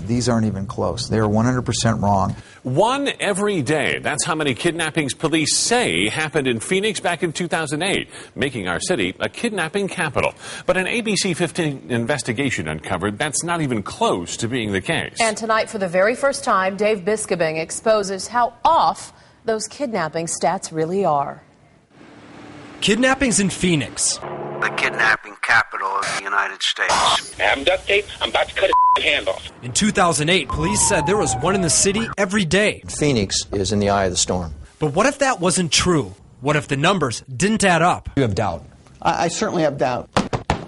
these aren't even close. They are 100% wrong. One every day. That's how many kidnappings police say happened in Phoenix back in 2008, making our city a kidnapping capital. But an ABC 15 investigation uncovered that's not even close to being the case. And tonight, for the very first time, Dave Biskobing exposes how off those kidnapping stats really are. Kidnappings in Phoenix. The kidnapping capital of the United States. I have duct tape. I'm about to cut his hand off. In 2008, police said there was one in the city every day. Phoenix is in the eye of the storm. But what if that wasn't true? What if the numbers didn't add up? You have doubt. I certainly have doubt.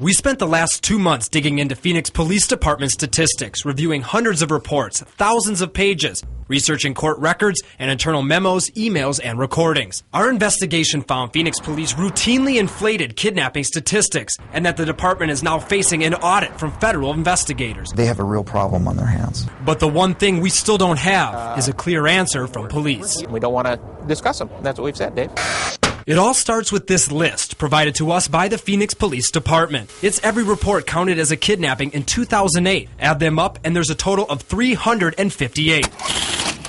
We spent the last 2 months digging into Phoenix Police Department statistics, reviewing hundreds of reports, thousands of pages, researching court records and internal memos, emails, and recordings. Our investigation found Phoenix police routinely inflated kidnapping statistics and that the department is now facing an audit from federal investigators. They have a real problem on their hands. But the one thing we still don't have is a clear answer from police. We don't want to discuss them. That's what we've said, Dave. It all starts with this list provided to us by the Phoenix Police Department. It's every report counted as a kidnapping in 2008. Add them up and there's a total of 358.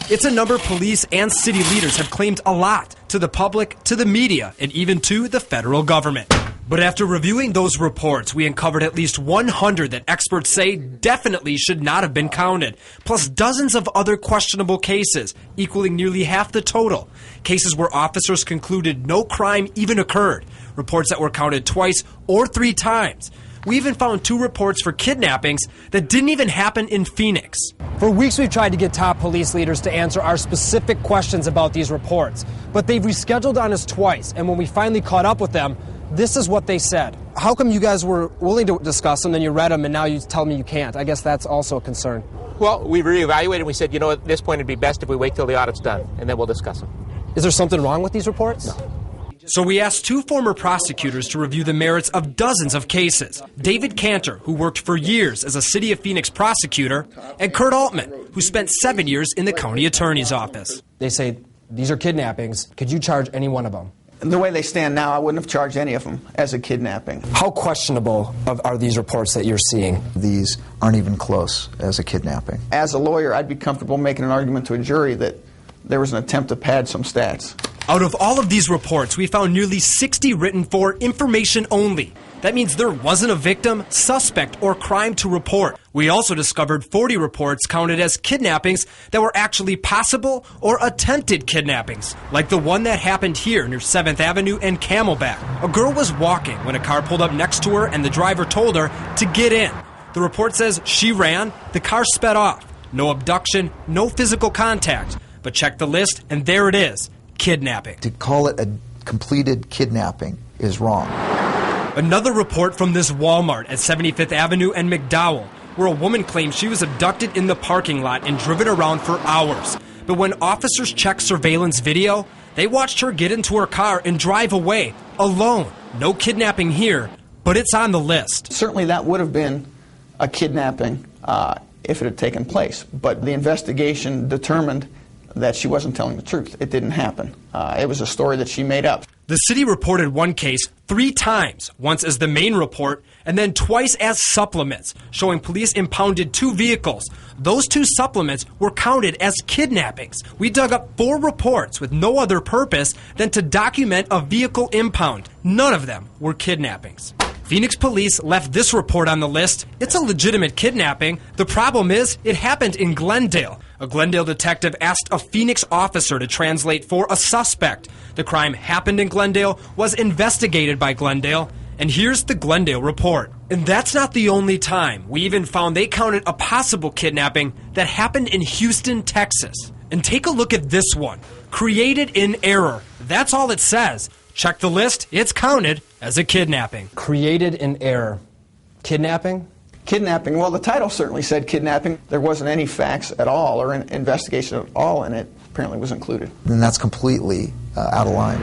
It's a number police and city leaders have claimed a lot to the public, to the media, and even to the federal government. But after reviewing those reports, we uncovered at least 100 that experts say definitely should not have been counted, plus dozens of other questionable cases, equaling nearly half the total. Cases where officers concluded no crime even occurred, reports that were counted twice or 3 times. We even found 2 reports for kidnappings that didn't even happen in Phoenix. For weeks we've tried to get top police leaders to answer our specific questions about these reports, but they've rescheduled on us twice, and when we finally caught up with them, this is what they said. How come you guys were willing to discuss them, then you read them, and now you tell me you can't? I guess that's also a concern. Well, we reevaluated and we said, at this point it'd be best if we wait till the audit's done, and then we'll discuss them. Is there something wrong with these reports? No. So we asked 2 former prosecutors to review the merits of dozens of cases. David Cantor, who worked for years as a City of Phoenix prosecutor, and Kurt Altman, who spent 7 years in the county attorney's office. They say these are kidnappings. Could you charge any one of them? The way they stand now, I wouldn't have charged any of them as a kidnapping. How questionable are these reports that you're seeing? These aren't even close as a kidnapping. As a lawyer, I'd be comfortable making an argument to a jury that there was an attempt to pad some stats. Out of all of these reports, we found nearly 60 written for information only. That means there wasn't a victim, suspect, or crime to report. We also discovered 40 reports counted as kidnappings that were actually possible or attempted kidnappings, like the one that happened here near 7th Avenue and Camelback. A girl was walking when a car pulled up next to her and the driver told her to get in. The report says she ran, the car sped off. No abduction, no physical contact. But check the list, and there it is. Kidnapping. To call it a completed kidnapping is wrong. Another report from this Walmart at 75th Avenue and McDowell, where a woman claimed she was abducted in the parking lot and driven around for hours. But when officers checked surveillance video, they watched her get into her car and drive away, alone. No kidnapping here, but it's on the list. Certainly that would have been a kidnapping if it had taken place, but the investigation determined that she wasn't telling the truth. It didn't happen. It was a story that she made up. The city reported one case 3 times, once as the main report, and then twice as supplements, showing police impounded 2 vehicles. Those 2 supplements were counted as kidnappings. We dug up 4 reports with no other purpose than to document a vehicle impound. None of them were kidnappings. Phoenix police left this report on the list. It's a legitimate kidnapping. The problem is, it happened in Glendale. A Glendale detective asked a Phoenix officer to translate for a suspect. The crime happened in Glendale, was investigated by Glendale, and here's the Glendale report. And that's not the only time. We even found they counted a possible kidnapping that happened in Houston, Texas. And take a look at this one. Created in error. That's all it says. Check the list, it's counted as a kidnapping. Created in error. Kidnapping? Kidnapping, well, the title certainly said kidnapping. There wasn't any facts at all or an investigation at all, and it apparently was included. Then that's completely out of line.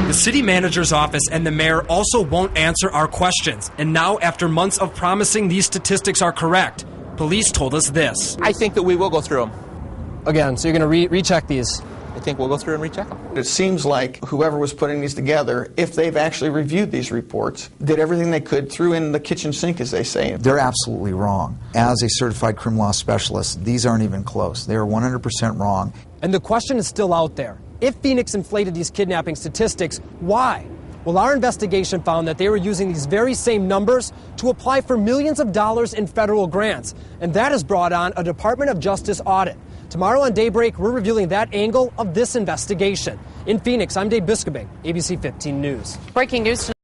The city manager's office and the mayor also won't answer our questions. And now, after months of promising these statistics are correct, police told us this. I think that we will go through them. Again, so you're going to recheck these? I think we'll go through and recheck them. It seems like whoever was putting these together, if they've actually reviewed these reports, did everything they could, threw in the kitchen sink, as they say. They're absolutely wrong. As a certified criminal law specialist, these aren't even close. They are 100% wrong. And the question is still out there. If Phoenix inflated these kidnapping statistics, why? Well, our investigation found that they were using these very same numbers to apply for millions of dollars in federal grants. And that has brought on a Department of Justice audit. Tomorrow on Daybreak, we're revealing that angle of this investigation. In Phoenix, I'm Dave Biskobing, ABC 15 News. Breaking news tonight.